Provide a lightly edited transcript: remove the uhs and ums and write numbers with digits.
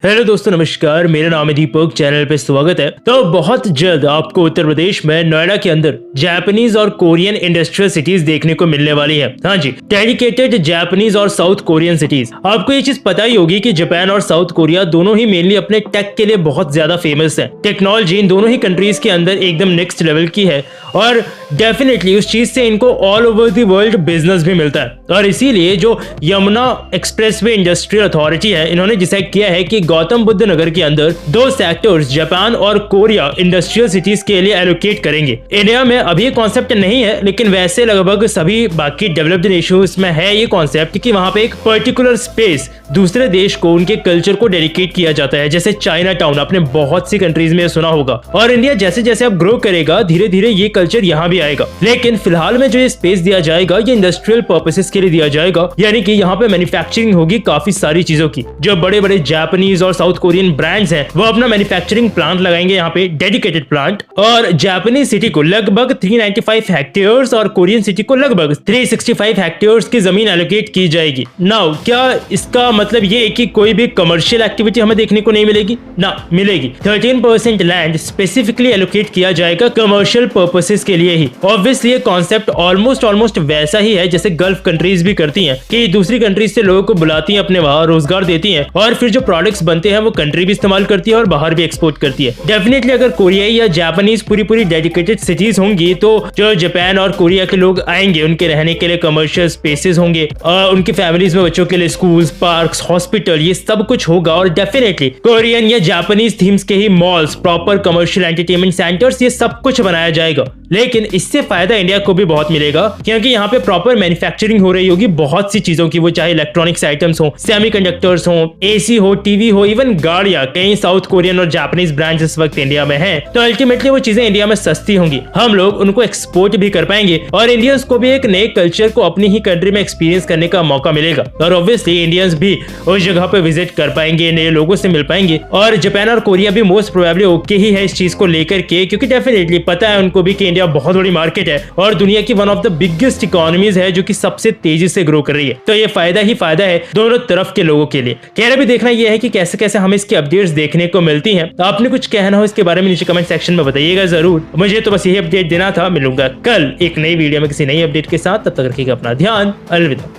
Hello दोस्तों, नमस्कार। मेरा नाम है दीपक, चैनल पे स्वागत है। तो बहुत जल्द आपको उत्तर प्रदेश में नोएडा के अंदर जापानीज और कोरियन इंडस्ट्रियल सिटीज देखने को मिलने वाली है। हाँ जी, डेडिकेटेड जापानीज और साउथ कोरियन सिटीज। आपको ये चीज पता ही होगी कि जापान और साउथ कोरिया दोनों ही मेनली अपने टेक के लिए बहुत ज्यादा फेमस है। टेक्नोलॉजी इन दोनों ही कंट्रीज के अंदर एकदम नेक्स्ट लेवल की है और डेफिनेटली उस चीज से इनको all over the world business भी मिलता है। और इसीलिए जो यमुना एक्सप्रेसवे इंडस्ट्रियल अथॉरिटी है, इन्होंने डिसाइड किया है कि गौतम बुद्ध नगर के अंदर 2 सेक्टर्स जापान और कोरिया इंडस्ट्रियल सिटीज के लिए एलोकेट करेंगे। इंडिया में अभी ये कॉन्सेप्ट नहीं है, लेकिन वैसे लगभग सभी बाकी डेवलप्ड नेशंस में है ये कॉन्सेप्ट कि वहां पे एक पर्टिकुलर स्पेस दूसरे देश को उनके कल्चर को डेडिकेट किया जाता है। जैसे चाइना टाउन आपने बहुत सी कंट्रीज में सुना होगा। और इंडिया जैसे जैसे अब ग्रो करेगा, धीरे धीरे ये कल्चर यहाँ भी आएगा। लेकिन फिलहाल में जो ये स्पेस दिया जाएगा, ये इंडस्ट्रियल पर्पसेस के लिए दिया जाएगा, यानी कि यहाँ पे मैन्युफैक्चरिंग होगी काफी सारी चीजों की। जो बड़े बड़े जापानीज और साउथ कोरियन ब्रांड्स हैं, वो अपना मैन्युफैक्चरिंग प्लांट लगाएंगे यहाँ पे, डेडिकेटेड प्लांट। और जापानीज सिटी को लगभग 395 हेक्टेयर्स और कोरियन सिटी को लगभग 365 हेक्टेयर्स की जमीन एलोकेट की जाएगी। नाउ क्या इसका मतलब ये है कि कोई भी कमर्शियल एक्टिविटी हमें देखने को नहीं मिलेगी? ना, मिलेगी। 13% लैंड स्पेसिफिकली एलोकेट किया जाएगा कमर्शियल पर्पसेस के लिए ही। ऑब्वियसली ये कॉन्सेप्ट ऑलमोस्ट वैसा ही है जैसे गल्फ कंट्रीज भी करती हैं कि दूसरी कंट्रीज से लोगों को बुलाती हैं, अपने वहां रोजगार देती हैं और फिर जो प्रोडक्ट्स बनते हैं वो कंट्री भी इस्तेमाल करती है और बाहर भी एक्सपोर्ट करती है। डेफिनेटली अगर कोरियाई या जापानीज पूरी डेडिकेटेड सिटीज होंगी तो जो जापान और कोरिया के लोग आएंगे उनके रहने के लिए कमर्शियल स्पेसेस होंगे और उनकी फैमिलीज में बच्चों के लिए स्कूल्स, पार्क्स, हॉस्पिटल, ये सब कुछ होगा। और डेफिनेटली कोरियन या जापानीज थीम्स के ही malls, proper commercial entertainment centres, ये सब कुछ बनाया जाएगा। लेकिन इससे फायदा इंडिया को भी बहुत मिलेगा क्योंकि यहाँ पे प्रॉपर मैन्युफैक्चरिंग हो रही होगी बहुत सी चीजों की, वो चाहे इलेक्ट्रॉनिक्स आइटम्स हो, सेमीकंडक्टर्स हो, एसी हो, टीवी हो, इवन गाड़ियां। कई साउथ कोरियन और जापानीज ब्रांड्स इस वक्त इंडिया में हैं, तो अल्टीमेटली वो चीजें इंडिया में सस्ती होंगी, हम लोग उनको एक्सपोर्ट भी कर पाएंगे और इंडियंस को भी एक नए कल्चर को अपनी ही कंट्री में एक्सपीरियंस करने का मौका मिलेगा। और ऑब्वियसली इंडियंस भी उस जगह पे विजिट कर पाएंगे, नए लोगों से मिल पाएंगे। और जापान और कोरिया भी मोस्ट प्रोबेबली ओके ही है इस चीज को लेकर के, क्योंकि डेफिनेटली पता है उनको भी कि इंडिया बहुत बड़ी मार्केट है और दुनिया की one of the biggest economies है जो कि सबसे तेजी से ग्रो कर रही है। तो ये फायदा ही फायदा है दोनों तरफ के लोगों के लिए। कहना भी देखना यह है कि कैसे कैसे हमें इसकी अपडेट्स देखने को मिलती हैं। तो आपने कुछ कहना हो इसके बारे में नीचे कमेंट सेक्शन में बताइएगा जरूर। मुझे तो बस यही अपडेट देना था। मिलूंगा कल एक नई वीडियो में किसी नई अपडेट के साथ। तब तक रखिएगा अपना ध्यान। अलविदा।